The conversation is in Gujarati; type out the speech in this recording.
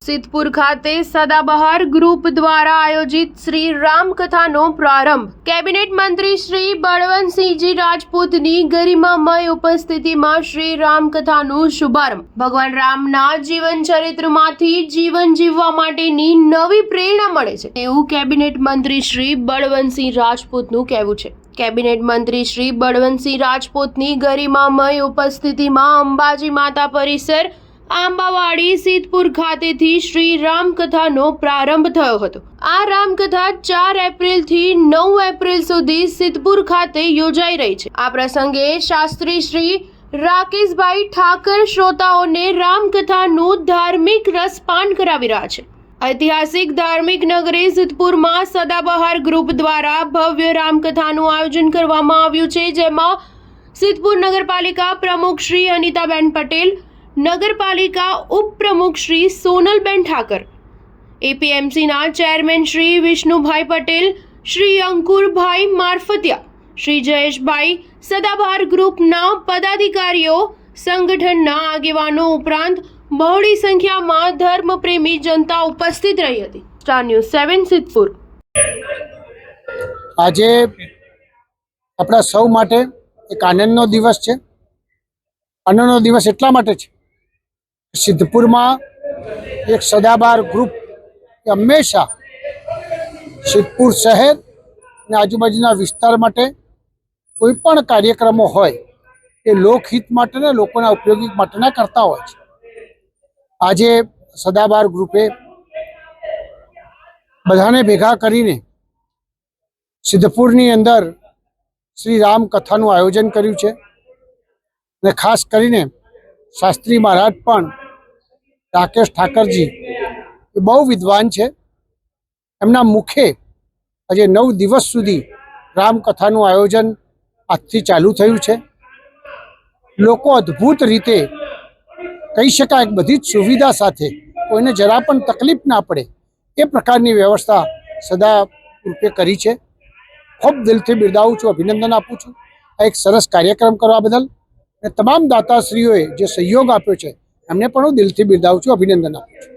સિદ્ધપુર ખાતે સદાબહાર ગ્રુપ દ્વારા આયોજિત શ્રી રામકથાનો પ્રારંભ કેબિનેટ મંત્રી શ્રી બળવંતસિંહજી રાજપૂતની ગરિમામય ઉપસ્થિતિમાં શ્રી રામકથાનું શુભારંભ। ભગવાન રામના જીવન ચરિત્રમાંથી જીવન જીવવા માટેની નવી પ્રેરણા મળે છે તેવું કેબિનેટ મંત્રી શ્રી બળવંતસિંહ રાજપૂતનું કહેવું છે। કેબિનેટ મંત્રી શ્રી બળવંતસિંહ રાજપૂતની ગરિમામય ઉપસ્થિતિમાં અંબાજી માતા પરિસર આંબાવાડી સિદ્ધપુર ખાતેથી શ્રી રામકથાનો પ્રારંભ થયો હતો। આ રામકથા 4 એપ્રિલથી 9 એપ્રિલ સુધી સિદ્ધપુર ખાતે યોજાઈ રહી છે। આ પ્રસંગે શાસ્ત્રી શ્રી રાકેશભાઈ ઠાકર શ્રોતાઓને રામકથાનું ધાર્મિક રસપાન કરાવી રહ્યા છે। ઐતિહાસિક ધાર્મિક નગરી સિદ્ધપુરમાં સદાબહાર ગ્રુપ દ્વારા ભવ્ય રામકથાનું આયોજન કરવામાં આવ્યું છે, જેમાં સિદ્ધપુર નગરપાલિકા પ્રમુખ શ્રી અનિતાબેન પટેલ, નગરપાલિકા ઉપપ્રમુખ શ્રી સોનલબેન ઠાકર, એપીએમસીના ચેરમેન શ્રી વિષ્ણુભાઈ પટેલ, શ્રી અંકુરભાઈ મારફતિયા, શ્રી જયેશભાઈ, સદાબહાર ગ્રુપના પદાધિકારીઓ, સંગઠનના આગેવાનો ઉપરાંત બહોળી સંખ્યામાં ધર્મપ્રેમી જનતા ઉપસ્થિત રહી હતી। Star News 7 Siddhpur. આજે આપણા સૌ માટે એક આનંદનો દિવસ છે। આનંદનો દિવસ એટલા માટે છે સિદ્ધપુરમાં એક સદાબહાર ગ્રુપ હંમેશા સિદ્ધપુર શહેર અને આજુબાજુના વિસ્તાર માટે કોઈ પણ કાર્યક્રમો હોય એ લોકહિત માટે ને લોકોના ઉપયોગી માટેના કરતા હોય છે। આજે સદાબહાર ગ્રુપે બધાને ભેગા કરીને સિદ્ધપુરની અંદર શ્રી રામ કથાનું આયોજન કર્યું છે અને ખાસ કરીને શાસ્ત્રી મહારાજ પણ રાકેશ ઠાકરજી એ બહુ વિદ્વાન છે। એમના મુખે આજે 9 દિવસ સુધી રામકથાનું આયોજન આજથી ચાલુ થયું છે। લોકો અદ્ભુત રીતે કહી શકાય બધી જ સુવિધા સાથે કોઈને જરા પણ તકલીફ ના પડે એ પ્રકારની વ્યવસ્થા સદા રૂપે કરી છે। ખૂબ દિલથી બિરદાવું છું, અભિનંદન આપું છું આ એક સરસ કાર્યક્રમ કરવા બદલ। અને તમામ દાતાશ્રીઓએ જે સહયોગ આપ્યો છે એમને પણ હું દિલથી બિરદાવું છું, અભિનંદન આપું છું।